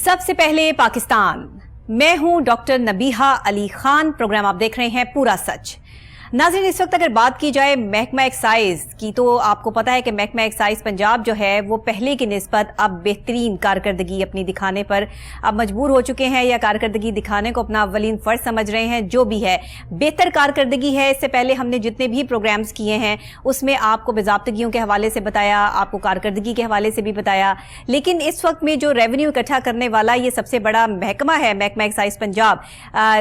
सबसे पहले पाकिस्तान। मैं हूं डॉक्टर नबीहा अली खान। प्रोग्राम आप देख रहे हैं पूरा सच। नाज़रीन, इस वक्त अगर बात की जाए महकमा एक्साइज की, तो आपको पता है कि महकमा एक्साइज पंजाब जो है वो पहले की निस्बत अब बेहतरीन कारकर्दगी अपनी दिखाने पर अब मजबूर हो चुके हैं, या कारकर्दगी दिखाने को अपना अव्वलीन फर्ज समझ रहे हैं। जो भी है बेहतर कारकर्दगी है। इससे पहले हमने जितने भी प्रोग्राम्स किए हैं उसमें आपको बेज़ाब्तगियों के हवाले से बताया, आपको कारकर्दगी के हवाले से भी बताया, लेकिन इस वक्त में जो रेवेन्यू इकट्ठा करने वाला ये सबसे बड़ा महकमा है महकमा एक्साइज पंजाब,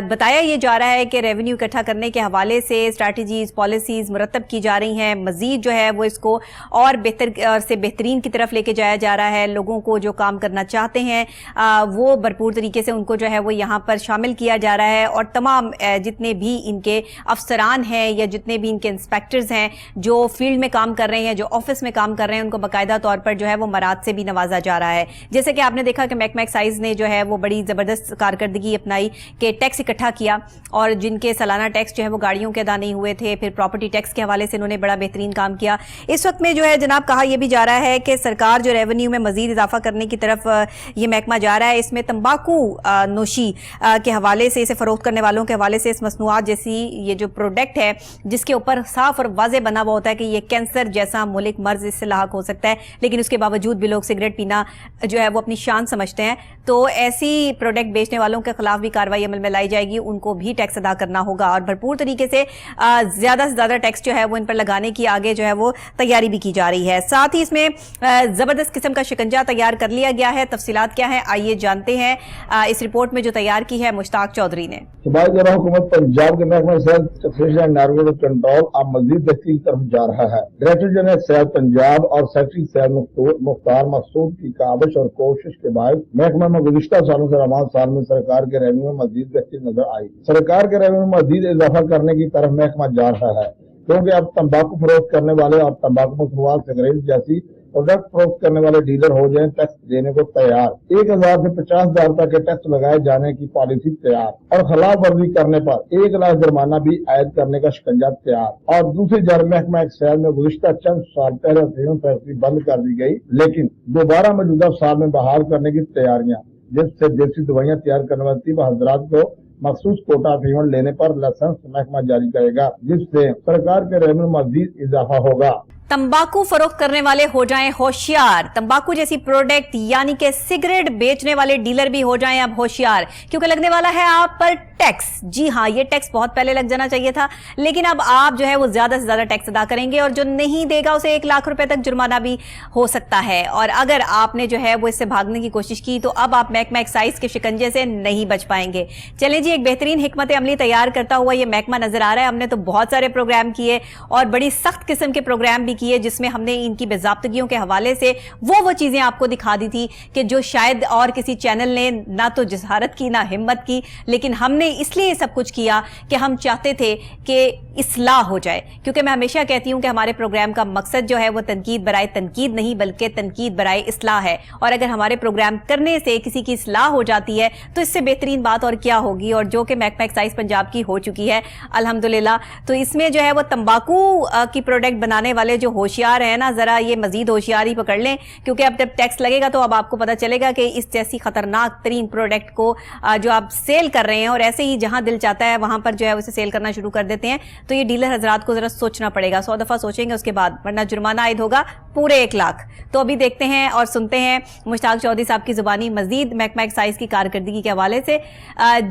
बताया ये जा रहा है कि रेवेन्यू इकट्ठा करने के हवाले से स्ट्रैटेजीज पॉलिसीज मुरतब की जा रही हैं। मजीद जो है वो इसको और बेहतर से बेहतरीन की तरफ लेके जाया जा रहा है। लोगों को जो काम करना चाहते हैं वो भरपूर तरीके से उनको जो है वो यहाँ पर शामिल किया जा रहा है, और तमाम जितने भी इनके अफसरान हैं या जितने भी इनके इंस्पेक्टर्स हैं जो फील्ड में काम कर रहे हैं, जो ऑफिस में काम कर रहे हैं, उनको बाकायदा तौर पर जो है वो मराद से भी नवाजा जा रहा है। जैसे कि आपने देखा कि महकमा एक्साइज ने जो है वो बड़ी ज़बरदस्त कारकर्दगी अपनाई कि टैक्स इकट्ठा किया, और जिनके सालाना टैक्स जो है वो गाड़ियों के अदा नहीं हुए थे, फिर प्रॉपर्टी टैक्स के हवाले से इन्होंने बड़ा बेहतरीन काम किया। इस वक्त में जो है जनाब कहा यह भी जा रहा है कि सरकार जो रेवेन्यू में मजीद इजाफा करने की तरफ ये महकमा जा रहा है। इसमें तंबाकू नोशी के हवाले से, इसे फरोख्त करने वालों के हवाले से इस मसनूआत जैसी ये जो प्रोडक्ट है जिसके ऊपर साफ और वाज़ेह बना हुआ होता है कि ये कैंसर जैसा मुलिक मर्ज इससे लाहक हो सकता है, लेकिन उसके बावजूद भी लोग सिगरेट पीना जो है वो अपनी शान समझते हैं, तो ऐसी प्रोडक्ट बेचने वालों के खिलाफ भी कार्रवाई अमल में लाई जाएगी। उनको भी टैक्स अदा करना होगा, और भरपूर तरीके से ज्यादा से ज्यादा टैक्स जो है वो इन पर लगाने की आगे जो है वो तैयारी भी की जा रही है। साथ ही इसमें जबरदस्त किस्म का शिकंजा तैयार कर लिया गया है। तफसीलात क्या है आइए जानते हैं इस रिपोर्ट में जो तैयार की है मुश्ताक चौधरी ने। हुकूमत पंजाब के महकमा सेहत कंट्रोल अब मजीद बेहतरी की तरफ जा रहा है। डायरेक्टर जनरल सेहत पंजाब और सेक्रेटरी सेहत मुख्तार मकसूद की काबिश और कोशिश के बाद महकमा में गुज़िश्ता सालों से रवान साल में सरकार के रेवेन्यू में मजीद बेहतरी नजर आई। सरकार के रेवेन्यू में मजीद इजाफा करने की तरफ महकमा जा रहा है, क्योंकि अब तंबाकू फरोख्त करने वाले और तंबाकू मसनूआत सिगरेट जैसी प्रोडक्ट फरोख्त करने वाले डीलर हो जाएं टैक्स देने को तैयार। 1000 से 50,000 तक के टैक्स लगाए जाने की पॉलिसी तैयार, और खिलाफ वर्जी करने पर 1 लाख जुर्माना भी आयद करने का शिकंजा तैयार। और दूसरी जानब महकमा एक्साइज में गुज़िश्ता चंद साल पहले अफीम फैक्ट्री बंद कर दी गई, लेकिन दोबारा मौजूदा साल में बहाल करने की तैयारियां, जिससे देसी दवाइयां तैयार करने वाले तबीब हजरात को मखसूस कोटा अफीम लेने पर लाइसेंस महकमा जारी करेगा, जिससे सरकार के रेवेन्यू में मजीद इजाफा होगा। तंबाकू फरोख्त करने वाले हो जाएं होशियार। तंबाकू जैसी प्रोडक्ट यानी कि सिगरेट बेचने वाले डीलर भी हो जाएं अब होशियार, क्योंकि लगने वाला है आप पर टैक्स। जी हाँ, ये टैक्स बहुत पहले लग जाना चाहिए था, लेकिन अब आप जो है वो ज्यादा से ज्यादा टैक्स अदा करेंगे, और जो नहीं देगा उसे 1 लाख रुपए तक जुर्माना भी हो सकता है। और अगर आपने जो है वो इससे भागने की कोशिश की तो अब आप महकमा एक्साइज के शिकंजे से नहीं बच पाएंगे। चलें जी, एक बेहतरीन हिकमत अमली तैयार करता हुआ ये महकमा नजर आ रहा है। हमने तो बहुत सारे प्रोग्राम किए और बड़ी सख्त किस्म के प्रोग्राम भी किए, जिसमें हमने इनकी बेज़ाब्तगियों के हवाले से वो चीजें आपको दिखा दी थी कि जो शायद और किसी चैनल ने ना तो जिसारत की ना हिम्मत की, लेकिन हमने इसलिए सब कुछ किया कि हम चाहते थे कि इस्लाह हो जाए। क्योंकि मैं हमेशा कहती हूं कि हमारे प्रोग्राम का मकसद जो है वो तनकीद बराए तनकीद नहीं, बल्कि तनकीद बराए इस्लाह है, और अगर हमारे प्रोग्राम करने से किसी की इस्लाह हो जाती है तो इससे बेहतरीन बात और क्या होगी, और जो कि महकमा एक्साइज पंजाब की हो चुकी है अल्हम्दुलिल्लाह। तो इसमें जो है वो तंबाकू की प्रोडक्ट बनाने वाले जो होशियार है ना, जरा ये मजीद होशियारी पकड़ लें, क्योंकि अब जब टैक्स लगेगा तो अब आपको पता चलेगा कि इस जैसी खतरनाक तरीन प्रोडक्ट को जो आप सेल कर रहे हैं, और ऐसे ही जहां दिल चाहता है वहां पर जो है उसे सेल करना शुरू कर देते हैं, तो ये डीलर हजरात को जरा सोचना पड़ेगा, 100 दफा सोचेंगे उसके बाद, वरना जुर्माना आयद होगा पूरे 1 लाख। तो अभी देखते हैं और सुनते हैं मुश्ताक चौधरी साहब की जुबानी मजीद महकमा एक्साइज की कारकर्दगी के हवाले से।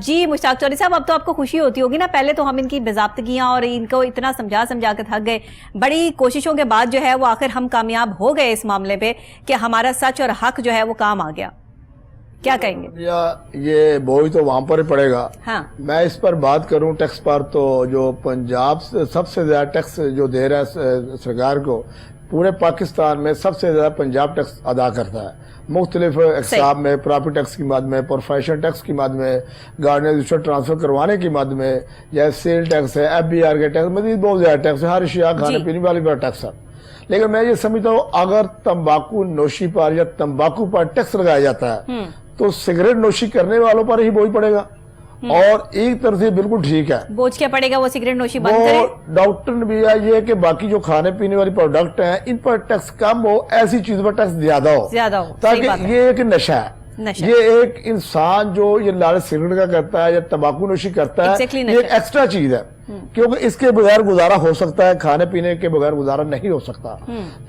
जी मुश्ताक चौधरी साहब, अब तो आपको खुशी होती होगी ना, पहले तो हम इनकी बेज़ाब्तगियां और इनको इतना समझा के थक गए, बड़ी कोशिशों के बाद जो है वो आखिर हम कामयाब हो गए इस मामले पे कि हमारा सच और हक जो है वो काम आ गया। क्या कहेंगे? ये बोझ तो वहां पर ही पड़ेगा। हाँ। मैं इस पर बात करूं टैक्स पर, तो जो पंजाब सबसे ज्यादा टैक्स जो दे रहा है सरकार को, पूरे पाकिस्तान में सबसे ज्यादा पंजाब टैक्स अदा करता है, मुख्तलिफ अक़साम में, प्रॉपर्टी टैक्स की मद में, प्रोफेशनल टैक्स की मद में, गाड़ी रजिस्टर ट्रांसफर करवाने की मद में, या सेल टैक्स है, FBR के टैक्स, मजीद बहुत ज्यादा टैक्स है, हर अशिया खाने पीने वाली पर टैक्स है। लेकिन मैं ये समझता हूँ अगर तंबाकू नोशी पर या तंबाकू पर टैक्स लगाया जाता है तो सिगरेट नोशी करने वालों पर ही बोझ पड़ेगा, और एक तरह से बिल्कुल ठीक है। बोझ क्या पड़ेगा? वो सिगरेट नोशी बंद करे। डॉक्टर ने भी ये कि बाकी जो खाने पीने वाली प्रोडक्ट हैं इन पर टैक्स कम हो, ऐसी चीज पर टैक्स ज्यादा हो, ज्यादा हो, ताकि ये एक नशा है। नशा। ये एक इंसान जो ये लालच सिगरेट का करता है या तंबाकू नोशी करता है, Exactly ये एक एक्स्ट्रा चीज है, क्योंकि इसके बगैर गुजारा हो सकता है, खाने पीने के बगैर गुजारा नहीं हो सकता।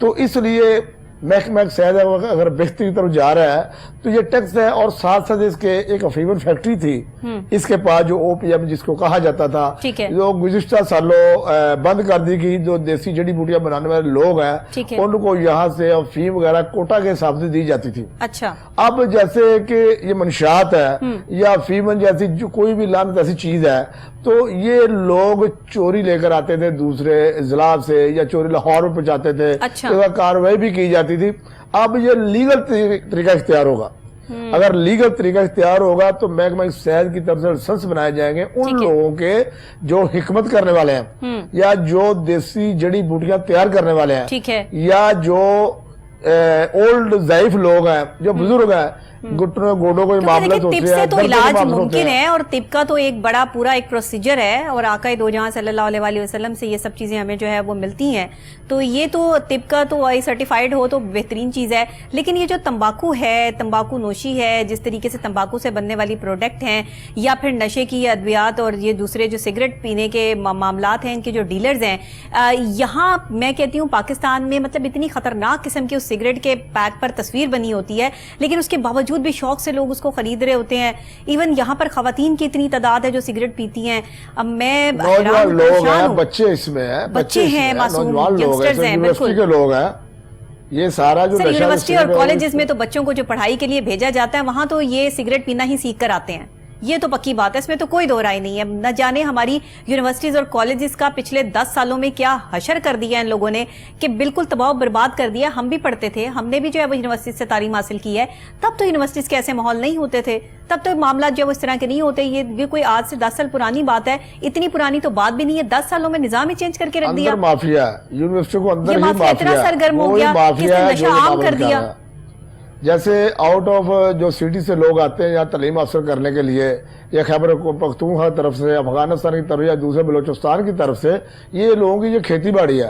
तो इसलिए महकमा शहद अगर बेहतरी की तरफ जा रहा है तो ये टैक्स है। और साथ साथ इसके एक अफीम फैक्ट्री थी इसके पास, जो ओपीएम जिसको कहा जाता था, जो गुज़िश्ता सालों बंद कर दी गई। जो देसी जड़ी बूटियां बनाने वाले लोग हैं उनको यहाँ से अफीम वगैरह कोटा के हिसाब से दी जाती थी। अच्छा, अब जैसे कि ये मंशात है या अफीम जैसी जो कोई भी लानत ऐसी चीज है, तो ये लोग चोरी लेकर आते थे दूसरे जिला से या चोरी लाहौर में पहुंचाते थे। अच्छा। तो कार्रवाई भी की जाती थी। अब ये लीगल तरीका इख्तियार होगा। अगर लीगल तरीका इख्तियार होगा तो महकमा शहद की तरफ से लाइसेंस बनाए जाएंगे उन लोगों के जो हिकमत करने वाले हैं या जो देसी जड़ी बूटियां तैयार करने वाले हैं, ठीक है, या जो ओल्ड ज़ाइफ लोग हैं, जो बुजुर्ग हैं, घुटनों गोडों को मामला तिब से तो इलाज मुमकिन है, और तिब का तो एक बड़ा पूरा एक प्रोसीजर है, और आका दो जहां सल्लल्लाहु अलैहि वसल्लम से ये सब चीजें हमें जो है वो मिलती हैं। तो ये तो तिब का तो आई सर्टिफाइड हो तो बेहतरीन चीज है। लेकिन ये जो तंबाकू है, तंबाकू नोशी है, जिस तरीके से तंबाकू से बनने वाली प्रोडक्ट हैं, या फिर नशे की अद्वियात और ये दूसरे जो सिगरेट पीने के मामलात हैं, इनके जो डीलर्स हैं, यहाँ मैं कहती हूँ पाकिस्तान में मतलब इतनी खतरनाक किस्म की उस सिगरेट के पैक पर तस्वीर बनी होती है, लेकिन उसके बावजूद भी शौक से लोग उसको खरीद रहे होते हैं। इवन यहाँ पर खवातीन की इतनी तादाद है जो सिगरेट पीती हैं। अब मैं नौजवान लोग हैं, बच्चे इसमें हैं, बच्चे हैं, मासूम यंगस्टर्स हैं, यूनिवर्सिटी के लोग हैं। ये सारा जो यूनिवर्सिटी और कॉलेजेस में तो बच्चों को जो पढ़ाई के लिए भेजा जाता है, वहां तो ये सिगरेट पीना ही सीख कर आते हैं। ये तो पक्की बात है, इसमें तो कोई दो राय नहीं है। न जाने हमारी यूनिवर्सिटीज और कॉलेजेस का पिछले 10 सालों में क्या हशर कर दिया इन लोगों ने कि बिल्कुल तबाह बर्बाद कर दिया। हम भी पढ़ते थे, हमने भी जो है वो यूनिवर्सिटी से तालीम हासिल की है, तब तो यूनिवर्सिटीज के ऐसे माहौल नहीं होते थे, तब तो मामला जो है इस तरह के नहीं होते। ये कोई आज से 10 साल पुरानी बात है, इतनी पुरानी तो बात भी नहीं है। 10 सालों में निजाम ही चेंज करके रख दिया। माफिया यूनिवर्सिटी को अंदर ही माफिया इतना सरगर्म हो गया, नशा आम कर दिया। जैसे आउट ऑफ जो सिटी से लोग आते हैं यहाँ तालीम हासिल करने के लिए, या खैबर पख्तूनख्वा तरफ से, अफगानिस्तान की तरफ या दूसरे बलोचिस्तान की तरफ से, ये लोगों की जो खेती बाड़ी है,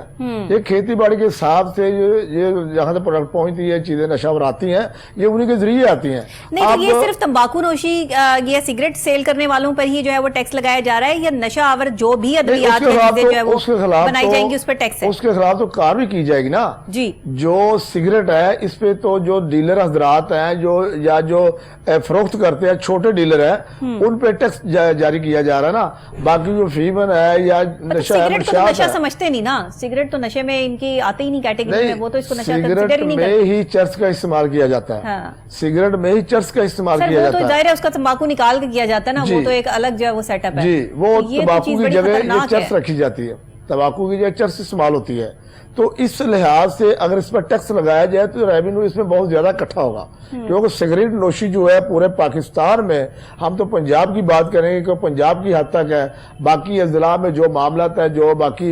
ये खेती बाड़ी के हिसाब से ये जहाँ से प्रोडक्ट पहुंचती है, चीजें नशावर आती हैं, ये उन्हीं के जरिए आती हैं। नहीं तो ये सिर्फ तंबाकू नोशी या सिगरेट सेल करने वालों पर ही जो है वो टैक्स लगाया जा रहा है, या नशा आवर जो भी अद्वियात जो है वो बनाई जाएंगी उस पर टैक्स है? उसके खिलाफ तो कार्रवाई की जाएगी ना जी। जो सिगरेट है इस पे तो जो डीलर हजरात हैं जो फरोख्त करते हैं, छोटे डीलर हैं, उन पे टैक्स जारी किया जा रहा है ना। बाकी जो फीमन है या नशा है, तो नशा समझते नहीं ना, सिगरेट तो नशे में इनकी आते ही नहीं कैटेगरी में, वो तो इसको नशा कंसीडर ही नहीं करते। में ही चर्च का इस्तेमाल किया जाता है, सिगरेट में ही चर्च का इस्तेमाल किया जाता है। तो जाहिर है उसका तंबाकू निकाल के किया जाता है ना, वो तो एक अलग जो है वो सेटअप है जी। वो तंबाकू की जगह ये चर्च रखी जाती है, तंबाकू की जगह चर्च इस्तेमाल होती है। तो इस लिहाज से अगर इस पर टैक्स लगाया जाए तो रेवेन्यू इसमें बहुत ज्यादा इकट्ठा होगा, क्योंकि सिगरेट नोशी जो है पूरे पाकिस्तान में, हम तो पंजाब की बात करेंगे कि पंजाब की हद तक है, बाकी अजला में जो मामला है, जो बाकी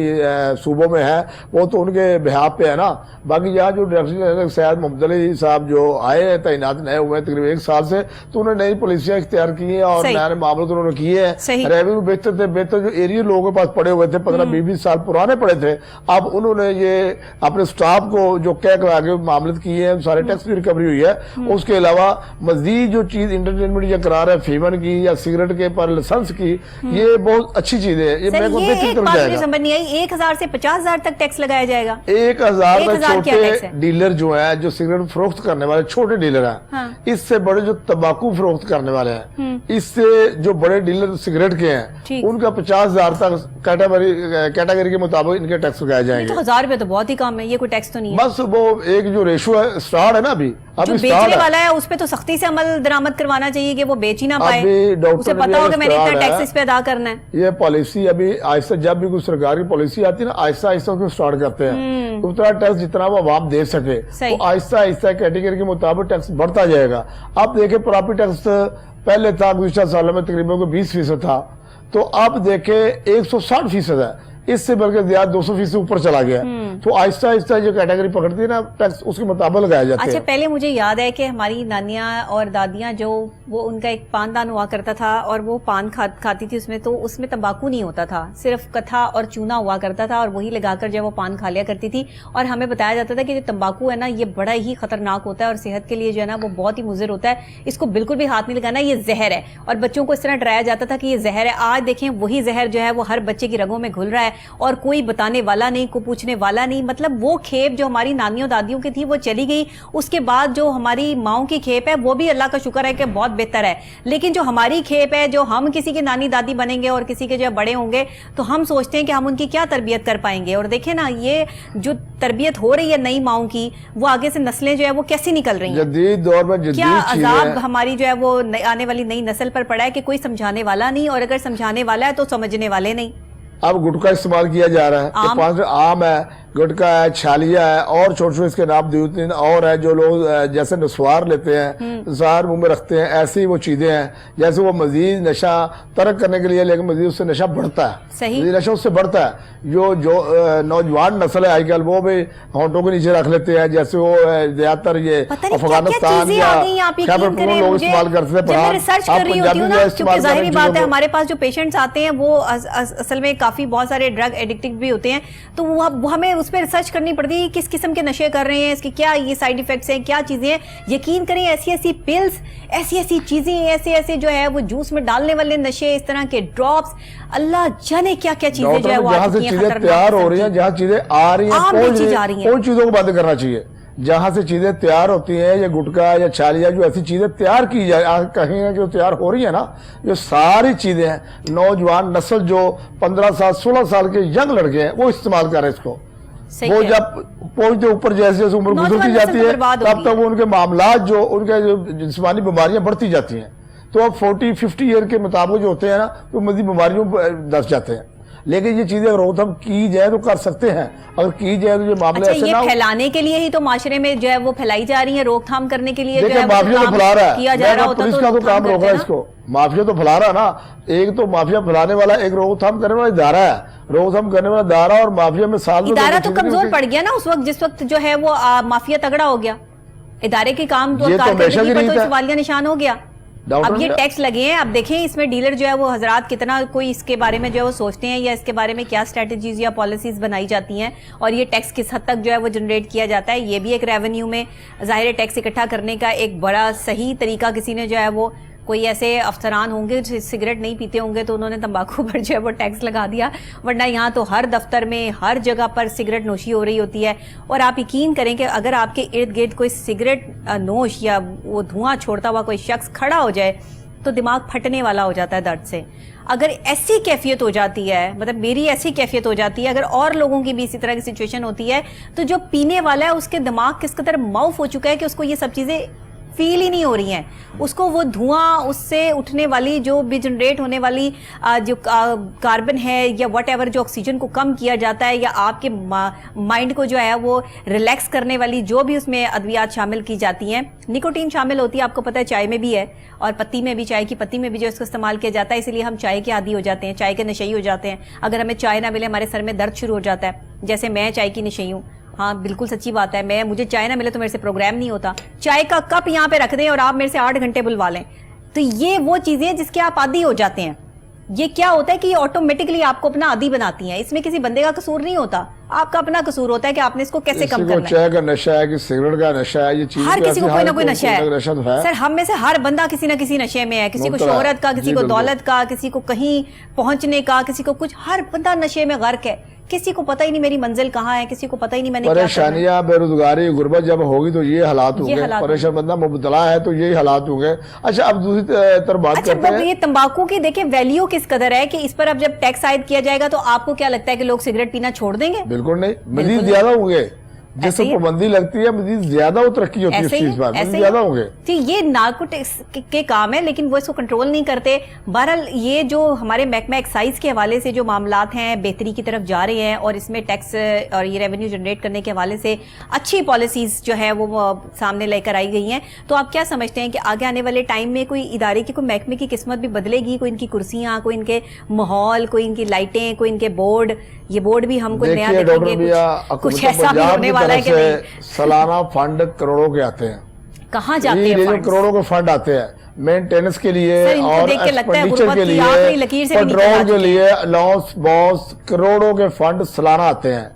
सूबों में है, वो तो उनके बिहाफ पे है ना। बाकी यहाँ जो डायरेक्टर सैयद मोहम्मद अली साहब जो आए हैं, तैनात नए हुए हैं तकरीबन 1 साल से, तो उन्होंने नई पॉलिसियां इख्तियार की हैं और नए मामले तो उन्होंने किए हैं। रेवेन्यू बेहतर थे, बेहतर जो एरिया लोगों के पास पड़े हुए थे, 15-20 साल पुराने पड़े थे, अब उन्होंने ये अपने स्टाफ को जो कह कर आगे मामले किए हैं, सारे टैक्स की रिकवरी हुई है। उसके अलावा मजीद जो चीज इंटरटेनमेंट या करार है फीमन की या सिगरेट के पर लाइसेंस की, ये बहुत अच्छी चीज है। ये मेरे को समझ नहीं आई, 1000 से 50,000 तक टैक्स लगाया जाएगा। 1000 तक छोटे डीलर जो है, जो सिगरेट फरोख्त करने वाले छोटे डीलर हैं, इससे बड़े जो तंबाकू फरोख्त करने वाले हैं, इससे जो बड़े डीलर सिगरेट के हैं, उनका 50,000 तक कैटेगरी के मुताबिक इनके टैक्स लगाए जाएंगे। 1000 रुपए तो बहुत ही कम है, ये कोई टैक्स तो नहीं है। बस वो एक जो रेशो है, स्टार्ट है ना, अभी जो बेचने वाला है उस पे तो सख्ती से अमल दरामद करवाना चाहिए कि वो बेच ही ना पाए, उसे पता हो कि मैंने इतना टैक्स इस पे अदा करना है। ये पॉलिसी अभी आहिस्ता, जब भी कोई सरकार की पॉलिसी आती है ना, आहिस्ता आहिस्ता उसको स्टार्ट करते हैं, उतना टैक्स जितना वो आवाम दे सके, तो आहिस्ता आहिस्ता कैटेगरी के मुताबिक टैक्स बढ़ता जाएगा। अब देखे प्रॉपर्टी टैक्स पहले था गुज़िश्ता सालों में तकरीबन 20% था, तो अब देखे 160% है, इससे बल्कि ज्यादा 200% ऊपर चला गया। तो आहिस्ता आहिस्ता जो कैटेगरी पकड़ती है ना टैक्स उसके मुताबिक लगाया जाता अच्छा, है। पहले मुझे याद है कि हमारी नानियां और दादियां जो वो उनका एक पानदान हुआ करता था और वो पान खाती थी उसमें, तो उसमें तंबाकू नहीं होता था, सिर्फ कथा और चूना हुआ करता था और वही लगाकर जब वो पान खा लिया करती थी। और हमें बताया जाता था कि जो तंबाकू है ना ये बड़ा ही खतरनाक होता है और सेहत के लिए जो है ना वो बहुत ही मुज़िर होता है, इसको बिल्कुल भी हाथ नहीं लगाना, ये जहर है। और बच्चों को इस तरह डराया जाता था कि ये जहर है। आज देखें वही जहर जो है वो हर बच्चे की रगों में घुल रहा है और कोई बताने वाला नहीं, कोई पूछने वाला नहीं। मतलब वो खेप जो हमारी नानियों दादियों की थी वो चली गई। उसके बाद जो हमारी माओं की खेप है वो भी अल्लाह का शुक्र है कि बहुत बेहतर है, लेकिन जो हमारी खेप है, जो हम किसी के नानी दादी बनेंगे और किसी के जो बड़े होंगे तो हम सोचते हैं कि हम उनकी क्या तरबियत कर पाएंगे। और देखें ना ये जो तरबियत हो रही है नई माओं की, वो आगे से नस्लें जो है वो कैसी निकल रही हैं। जदीद दौर में जदीद क्या चीजें अजाब हमारी जो है वो आने वाली नई नस्ल पर पड़ा है कि कोई समझाने वाला नहीं, और अगर समझाने वाला है तो समझने वाले नहीं। अब गुटखा इस्तेमाल किया जा रहा है, आम। पांच आम है, गुटखा है, छालिया है और छोटे छोटे इसके नाम दो तीन और है जो लोग जैसे नस्वार लेते हैं, नस्वार मुंह में रखते हैं, ऐसी ही वो चीजें हैं। जैसे वो मजीद नशा तर्क करने के लिए, लेकिन मजीद उससे नशा बढ़ता है, सही। मजीद नशा उससे बढ़ता है। जो नौजवान नस्ल है आजकल वो भी होंठों के नीचे रख लेते हैं, जैसे वो ज्यादातर ये पता नहीं अफगानिस्तान क्या-क्या चीजें आ गई, आप खैबर यकीन करें, लोग मुझे इस्तेमाल करते थे। जब मैं रिसर्च कर रही होती हूँ ना, क्योंकि जाहिर बात है हमारे पास जो पेशेंट्स आते हैं वो असल में काफी बहुत सारे ड्रग एडिक्टिव भी होते हैं, तो वो हमें उस पर रिसर्च करनी पड़ती है किस किस्म के नशे कर रहे हैं, इसके क्या ये साइड इफेक्ट्स हैं, क्या चीजें हैं। यकीन करें ऐसी ऐसी पिल्स, ऐसी ऐसी चीजें, ऐसे ऐसे जो है वो जूस में डालने वाले नशे, इस तरह के ड्रॉप्स, अल्लाह जाने क्या क्या चीजें जो है वो जहाँ से चीजें तैयार हो रही हैं, जहाँ चीजें आ रही हैं, उन चीजों को बंद करना चाहिए। जहां से चीजें तैयार होती हैं, या गुटखा या छालिया, जो ऐसी चीजें तैयार की जाए कहीं ना जो तैयार हो रही है ना, जो सारी चीजें हैं, नौजवान नस्ल जो 15 साल 16 साल के यंग लड़के हैं वो इस्तेमाल कर रहे हैं इसको। वो जब पहुंचते ऊपर जैसे जैसे उम्र गुजरती जाती है तब तक वो उनके मामला जो उनके जो जिस्मानी बीमारियां बढ़ती जाती हैं। तो अब 40-50 ईयर के मुताबिक जो होते हैं ना तो मजीद बीमारियों दस जाते हैं। लेकिन ये चीजें रोकथाम की जाए तो कर सकते हैं, अगर की जाए तो ये मामले ऐसे ना हो। फैलाने के लिए ही तो माशरे में जो है वो फैलाई जा रही है, रोकथाम करने के लिए जो है माफिया तो फैला रहा है, किया जा रहा होता पुलिस का तो काम रोक रहा है इसको। माफिया तो फैला रहा है ना, एक तो माफिया फैलाने वाला, एक रोकथाम करने वाला इदारा है, रोकथाम करने वाला इदारा और माफिया में साल इदारा तो कमजोर पड़ गया ना उस वक्त, जिस वक्त जो है वो माफिया तगड़ा हो गया। इदारे के काम तो सवालिया निशान हो गया। अब ये टैक्स लगे हैं, अब देखें इसमें डीलर जो है वो हजरात कितना कोई इसके बारे में जो है वो सोचते हैं, या इसके बारे में क्या स्ट्रेटजीज या पॉलिसीज बनाई जाती हैं, और ये टैक्स किस हद तक जो है वो जनरेट किया जाता है। ये भी एक रेवेन्यू में जाहिर है टैक्स इकट्ठा करने का एक बड़ा सही तरीका किसी ने जो है वो, कोई ऐसे अफसरान होंगे जो सिगरेट नहीं पीते होंगे तो उन्होंने तंबाकू पर जो है वो टैक्स लगा दिया, वरना यहाँ तो हर दफ्तर में हर जगह पर सिगरेट नोशी हो रही होती है। और आप यकीन करें कि अगर आपके इर्द गिर्द कोई सिगरेट नोश या वो धुआं छोड़ता हुआ कोई शख्स खड़ा हो जाए तो दिमाग फटने वाला हो जाता है दर्द से। अगर ऐसी कैफियत हो जाती है, मतलब मेरी ऐसी कैफियत हो जाती है, अगर और लोगों की भी इसी तरह की सिचुएशन होती है, तो जो पीने वाला है उसके दिमाग किस कदर माउफ हो चुका है कि उसको ये सब चीजें फील ही नहीं हो रही हैं। उसको वो धुआं, उससे उठने वाली जो भी जनरेट होने वाली जो कार्बन है या वट एवर जो ऑक्सीजन को कम किया जाता है, या आपके माइंड को जो है वो रिलैक्स करने वाली जो भी उसमें अद्वियात शामिल की जाती हैं, निकोटीन शामिल होती है, आपको पता है चाय में भी है और पत्ती में भी, चाय की पत्ती में भी जो इसको इस्तेमाल किया जाता है, इसलिए हम चाय के आदी हो जाते हैं, चाय के नशई हो जाते हैं। अगर हमें चाय ना मिले हमारे सर में दर्द शुरू हो जाता है, जैसे मैं चाय की नशई हूँ। हाँ बिल्कुल सच्ची बात है, मुझे चाय ना मिले तो मेरे से प्रोग्राम नहीं होता। चाय का कप यहाँ पे रख दें और आप मेरे से 8 घंटे बुलवा लें, तो ये वो चीजें जिसके आप आदी हो जाते हैं। ये क्या होता है कि ये ऑटोमेटिकली आपको अपना आदी बनाती हैं। इसमें किसी बंदे का कसूर नहीं होता, आपका अपना कसूर होता है कि आपने इसको कैसे कम करना है। चाय का नशा है कि सिगरेट का नशा है, ये चीज हर किसी को कोई ना कोई नशा है। सर हम में से हर बंदा किसी ना किसी नशे में है, किसी को शोहरत का, किसी को दौलत का, किसी को कहीं पहुंचने का, किसी को कुछ, हर बंदा नशे में गर्क है। किसी को पता ही नहीं मेरी मंजिल कहाँ है, किसी को पता ही नहीं मैंने परेशानियां, बेरोजगारी, गुर्बत जब होगी तो ये हालात होंगे, परेशान बंदा मुबतला है तो यही हालात होंगे। अच्छा अब दूसरी तरफ बात करते हैं, ये तंबाकू की देखिए वैल्यू किस कदर है कि इस पर अब जब टैक्स आयद किया जाएगा तो आपको क्या लगता है कि लोग सिगरेट पीना छोड़ देंगे? बिल्कुल नहीं, मजीद ज्यादा होंगे, جس کو پابندی لگتی ہے مزید زیادہ وہ ترقی ہوتی ہے اس چیز پر، مزید زیادہ ہوں گے جی۔ یہ نارکوٹکس کے کام ہے لیکن وہ اس کو کنٹرول نہیں کرتے۔ بہرحال یہ جو ہمارے محکمہ ایکسائز کے حوالے سے جو معاملات ہیں بہتری کی طرف جا رہے ہیں اور اس میں ٹیکس اور یہ ریونیو جنریٹ کرنے کے حوالے سے اچھی پالیسیز جو ہے وہ سامنے لے کر آئی گئی ہیں، تو آپ کیا سمجھتے ہیں کہ آگے آنے والے ٹائم میں کوئی ادارے کی، کوئی محکمے کی قسمت بھی بدلے گی؟ کوئی ان کی کرسیاں، کوئی ان کے ماحول، کوئی ان کی لائٹیں، کوئی ان کے بورڈ، یہ بورڈ بھی ہم کو نیا دیکھیں گے، کچھ ایسا بھی ہونے والا ہے کہ نہیں؟ سالانہ فنڈ کروڑوں کے آتے ہیں، کہاں جاتے ہیں کروڑوں کے فنڈ آتے ہیں مینٹیننس کے لیے اور ایکسپینڈیچر کے لیے، پیٹرول کے لیے، الاؤنس باس، کروڑوں کے فنڈ سالانہ آتے ہیں۔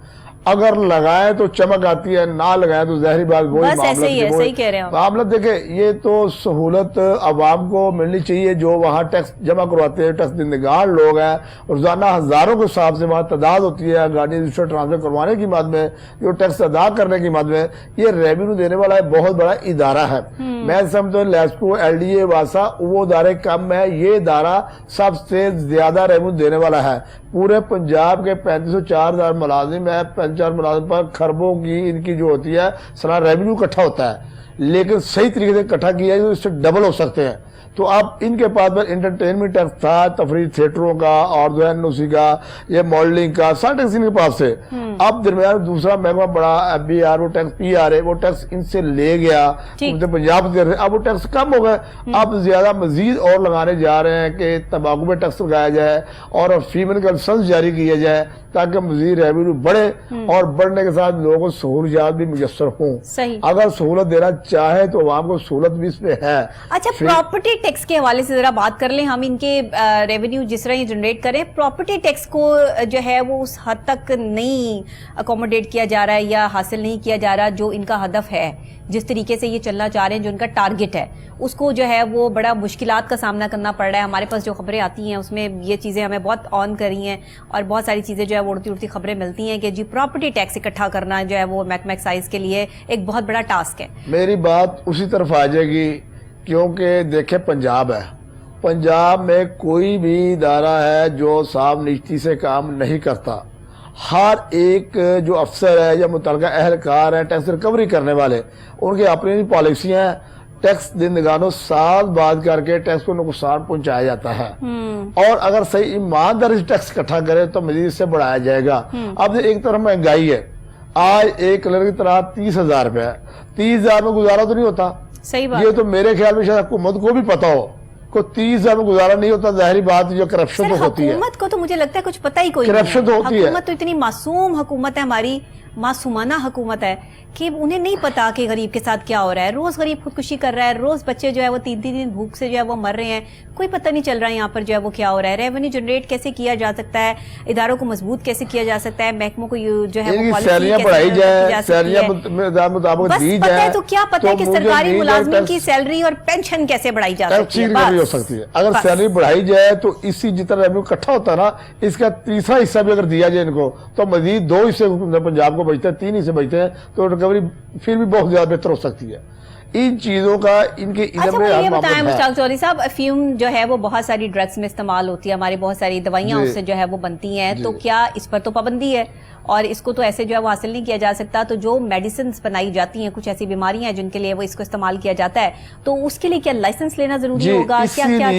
اگر لگائیں تو چمک آتی ہے، نہ لگائیں تو ظاہری بات وہی معاملہ۔ دیکھیں یہ تو سہولت عوام کو ملنی چاہیے جو وہاں ٹیکس جمع کرواتے ہیں، ٹیکس دہندگان لوگ ہیں، روزانہ ہزاروں کے حساب سے وہاں تعداد ہوتی ہے گاڑی رجسٹر ٹرانسفر کروانے کی مد میں، جو ٹیکس ادا کرنے کی مد میں یہ ریونیو دینے والا ایک بہت بڑا ادارہ ہے۔ میں سمجھتا ہوں لیسکو، ایل ڈی اے، واسا وہ ادارے کم ہے، یہ ادارہ سب سے زیادہ ریونیو دینے والا ہے۔ پورے پنجاب کے 35,000 ملازم ہیں، 35 ملازم پر خربوں کی ان کی جو ہوتی ہے سالانہ ریونیو اکٹھا ہوتا ہے، لیکن صحیح طریقے سے اکٹھا کیا ہے تو اس سے ڈبل ہو سکتے ہیں۔ تو اب ان کے پاس انٹرٹینمنٹ ٹیکس تھا، تفریح تھیٹروں کا اور جو ہے NOC کا، یہ ماڈلنگ کا، سارا ٹیکس ان کے پاس سے۔ اب درمیان دوسرا محکمہ بڑا FBR، وہ ٹیکس PRA، وہ ٹیکس ان سے لے گیا، پنجاب دے رہے، اب وہ ٹیکس کم ہو گئے، اب زیادہ مزید اور لگانے جا رہے ہیں کہ تمباکو پہ ٹیکس لگایا جائے اور فیمن کا لائسنس جاری کیا جائے تاکہ مزید ریونیو بڑھے اور بڑھنے کے ساتھ لوگوں کو سہولیات بھی میسر ہوں۔ اگر سہولت دینا چاہے تو عوام کو سہولت بھی اس پہ ہے۔ اچھا، پراپرٹی ٹیکس کے حوالے سے ذرا بات کر لیں ہم، ان کے ریونیو جس طرح یہ جنریٹ کریں، پراپرٹی ٹیکس کو جو ہے وہ اس حد تک نہیں اکوموڈیٹ کیا جا رہا ہے یا حاصل نہیں کیا جا رہا جو ان کا ہدف ہے، جس طریقے سے یہ چلنا چاہ رہے ہیں، جو ان کا ٹارگٹ ہے، اس کو جو ہے وہ بڑا مشکلات کا سامنا کرنا پڑ رہا ہے۔ ہمارے پاس جو خبریں آتی ہیں اس میں یہ چیزیں ہمیں بہت آن کری ہیں اور بہت ساری چیزیں جو ہے وہ اڑتی خبریں ملتی ہیں کہ جی پراپرٹی ٹیکس اکٹھا کرنا جو ہے وہ محکمہ ایکسائز کے لیے ایک بہت بڑا ٹاسک ہے۔ میری بات اسی طرف آ جائے گی کیونکہ دیکھیں پنجاب ہے، پنجاب میں کوئی بھی ادارہ ہے جو صاحب نیچتی سے کام نہیں کرتا۔ ہر ایک جو افسر ہے یا متعلقہ اہلکار ہیں ٹیکس ریکوری کرنے والے، ان کی اپنی پالیسیاں ہیں، ٹیکس دہندگانوں سال بعد کر کے ٹیکس کو نقصان پہنچایا جاتا ہے، اور اگر صحیح ایمانداری سے ٹیکس اکٹھا کرے تو مزید اس سے بڑھایا جائے گا۔ اب ایک طرف مہنگائی ہے، آج ایک کلر کی طرح 30,000 روپے ہے، 30,000 میں گزارا تو نہیں ہوتا۔ صحیح بات، یہ تو میرے خیال میں شاید حکومت کو بھی پتا ہو کو 30,000 میں گزارا نہیں ہوتا، ظاہری بات جو کرپشن تو ہوتی ہے۔ حکومت کو تو مجھے لگتا ہے کچھ پتہ ہی کوئی نہیں ہے، کرپشن تو ہوتی ہے۔ حکومت تو اتنی معصوم حکومت ہے، ہماری معصومانہ حکومت ہے کہ انہیں نہیں پتا کہ غریب کے ساتھ کیا ہو رہا ہے۔ روز غریب خودکشی کر رہا ہے، روز بچے جو ہے وہ 3 دن بھوک سے جو ہے وہ مر رہے ہیں، کوئی پتہ نہیں چل رہا ہے یہاں پر جو ہے وہ کیا ہو رہا ہے۔ ریونیو جنریٹ کیسے کیا جا سکتا ہے، اداروں کو مضبوط کیسے کیا جا سکتا ہے، محکموں کو جو ہے وہ سیلریاں بڑھائی جائے، سیلریاں مطابق دی جائے، تو کیا پتہ ہے کہ سرکاری ملازمین کی سیلری اور پینشن کیسے بڑھائی جا سکتی ہے۔ اگر سیلری بڑھائی جائے تو اسی جتنا ریونیو اکٹھا ہوتا ہے نا، اس کا تیسرا حصہ بھی اگر دیا جائے ان کو تو مزید 2 حصے پنجاب کو بچتے ہیں، 3 حصے بچتے ہیں، تو ریکوری پھر بھی بہت زیادہ بہتر ہو سکتی ہے۔ ان چیزوں کا ان کے علم میں یہ بتائیں مشتاق چودھری صاحب، افیون جو ہے وہ بہت ساری ڈرگز میں استعمال ہوتی ہے، ہماری بہت ساری دوائیاں اس سے جو ہے وہ بنتی ہیں، تو کیا اس پر تو پابندی ہے اور اس کو تو ایسے جو ہے وہ حاصل نہیں کیا جا سکتا؟ تو جو میڈیسنز بنائی جاتی ہیں، کچھ ایسی بیماریاں ہیں جن کے لیے وہ اس کو استعمال کیا جاتا ہے، تو اس کے لیے کیا لائسنس لینا ضروری ہوگا؟ کیا کیا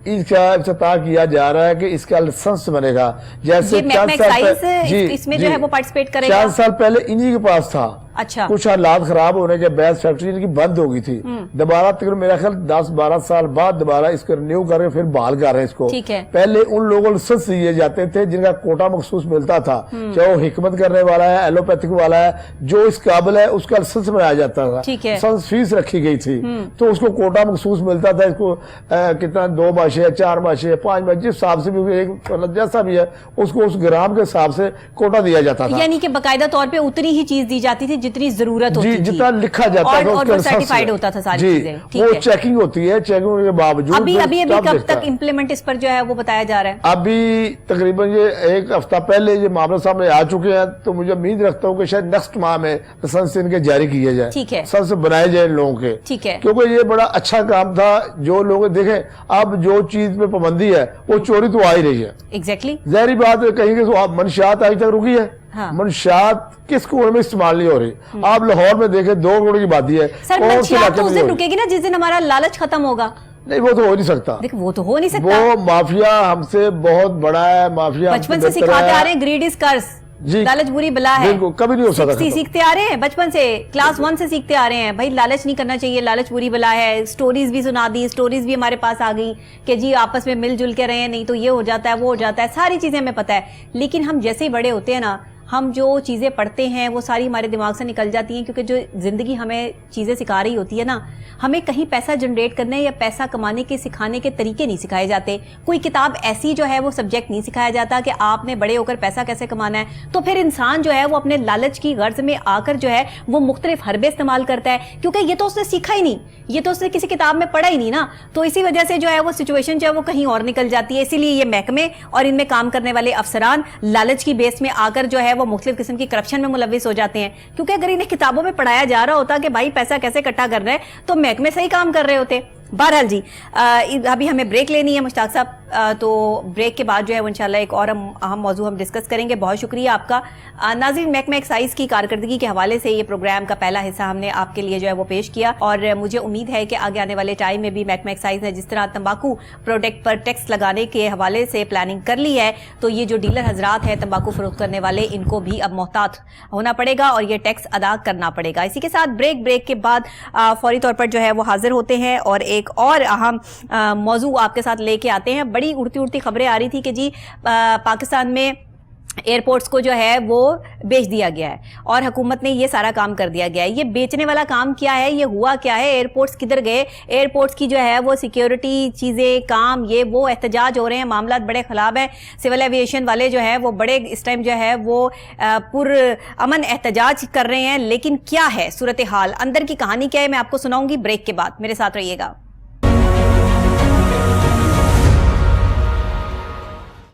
اس کا افتتاح کیا جا رہا ہے کہ اس کا لائسنس بنے گا، جیسے اس میں جو ہے وہ پارٹیسپیٹ کرے گا۔ 4 سال پہلے انہی کے پاس تھا، اچھا، کچھ حالات خراب ہونے کے بعد فیکٹری ان کی بند ہو گئی تھی، دوبارہ تقریباً میرا خیال 10-12 سال بعد دوبارہ اس کو رینیو کر کے پھر بحال کر رہے ہیں اس کو۔ پہلے ان لوگوں کو لائسنس دیے جاتے تھے جن کا کوٹا مخصوص ملتا تھا، چاہے وہ حکمت کرنے والا ہے، ایلوپیتھک والا ہے، جو اس قابل ہے اس کا لائسنس بنایا جاتا تھا، لائسنس فیس رکھی گئی تھی تو اس کو کوٹا مخصوص ملتا تھا، اس کو کتنا 2 ماشے ہے، 4 ماشے ہے، 5 ماشے، جس حساب سے بھی ایک جیسا بھی ہے اس کو اس گرام کے حساب سے کوٹا دیا جاتا تھا، یعنی کہ باقاعدہ طور پہ اتنی ہی چیز دی جاتی تھی جتنی ضرورت ہوتی تھی، جتنا لکھا جاتا تھا اور وہ سرٹیفائیڈ ہوتا تھا ساری چیزیں۔ وہ چیکنگ ہوتی ہے، چیکنگ کے باوجود ابھی کب تک امپلیمنٹ اس پر جو ہے وہ بتایا جا رہا ہے؟ ابھی تقریباً یہ 1 ہفتہ پہلے یہ معاملہ سامنے آ چکے ہیں، تو مجھے امید رکھتا ہوں کہ شاید نیکسٹ ماہ میں لائسنس ان کے جاری کیے جائے، لائسنس بنائے جائے ان لوگوں کے، کیونکہ یہ بڑا اچھا کام تھا۔ جو لوگ دیکھیں اب جو چیز پہ پابندی ہے وہ چوری تو آ ہی رہی ہے، ایگزیکٹلی، ظاہری بات ہے کہیں کہ منشیات آج تک رکی ہے، हाँ। मंशियात किस कुएं में इस्तेमाल नहीं हो रही। आप लाहौर में देखें 2 करोड़ की आबादी है, सर कौन से मंशियात इलाके तो में उस नहीं दिन हो रही? रुकेगी ना जिस दिन हमारा लालच खत्म होगा। नहीं, वो तो हो नहीं सकता। देखो वो तो हो नहीं सकता। वो माफिया हमसे बहुत बड़ा है, माफिया बचपन से सिखाते आ रहे हैं ग्रीड इज कर्स, जी, लालच बुरी बला है। बिल्कुल, कभी नहीं हो सकता खत्म। सीखते आ रहे हैं बचपन से, क्लास 1 से सीखते आ रहे हैं भाई लालच नहीं करना चाहिए, लालच बुरी बला है। स्टोरीज भी सुना दी, स्टोरीज भी हमारे पास आ गई कि जी आपस में मिलजुल के रहे, नहीं तो ये हो जाता है वो हो जाता है, सारी चीजें हमें पता है। लेकिन हम जैसे ही बड़े होते हैं ना, हम जो चीज़ें पढ़ते हैं वो सारी हमारे दिमाग से निकल जाती हैं, क्योंकि जो ज़िंदगी हमें चीज़ें सिखा रही होती है ना, हमें कहीं पैसा जनरेट करने या पैसा कमाने के सिखाने के तरीके नहीं सिखाए जाते। कोई किताब ऐसी जो है वो सब्जेक्ट नहीं सिखाया जाता कि आपने बड़े होकर पैसा कैसे कमाना है। तो फिर इंसान जो है वो अपने लालच की गर्ज में आकर जो है वो मुख्तलिफ हरबे इस्तेमाल करता है, क्योंकि ये तो उसने सीखा ही नहीं, ये तो उसने किसी किताब में पढ़ा ही नहीं ना। तो इसी वजह से जो है वो सिचुएशन जो है वो कहीं और निकल जाती है। इसीलिए ये महकमे और इनमें काम करने वाले अफसरान लालच की बेस में आकर जो है वो मुख्तलिफ किस्म की करप्शन में मुलविस हो जाते हैं। क्योंकि अगर इन्हें किताबों में पढ़ाया जा रहा होता कि भाई पैसा कैसे इकट्ठा करना है, तो महकमे सही काम कर रहे होते। बहरहाल जी, अभी हमें ब्रेक लेनी है मुश्ताक साहब, तो ब्रेक के बाद जो है वो इंशाल्लाह एक और अहम मौजू हम डिस्कस करेंगे। बहुत शुक्रिया आपका। नाज़रीन, महकमा एक्साइज की कारकर्दगी के हवाले से ये प्रोग्राम का पहला हिस्सा हमने आपके लिए जो है वो पेश किया, और मुझे उम्मीद है कि आगे आने वाले टाइम में भी महकमा एक्साइज ने जिस तरह तंबाकू प्रोडक्ट पर टैक्स लगाने के हवाले से प्लानिंग कर ली है, तो ये जो डीलर हजरात हैं तंबाकू फरोख्त करने वाले, इनको भी अब मोहतात होना पड़ेगा और ये टैक्स अदा करना पड़ेगा। इसी के साथ ब्रेक के बाद फौरी तौर पर जो है वो हाजिर होते हैं और एक और अहम मौजू आपके साथ लेके आते हैं। बड़ी उड़ती खबरें आ रही थी कि जी पाकिस्तान में एयरपोर्ट्स को जो है वो बेच दिया गया है और हुकूमत ने ये सारा काम कर दिया गया है। ये बेचने वाला काम क्या है, ये हुआ क्या है, एयरपोर्ट्स किधर गए, एयरपोर्ट्स की जो है वो सिक्योरिटी चीज़ें काम ये वो एहतजाज हो रहे हैं, मामला बड़े ख़राब हैं। सिविल एविएशन वाले जो है वो बड़े इस टाइम जो है वो पुरअमन एहतजाज कर रहे हैं। लेकिन क्या है सूरत हाल, अंदर की कहानी क्या है, मैं आपको सुनाऊंगी ब्रेक के बाद। मेरे साथ रहिएगा।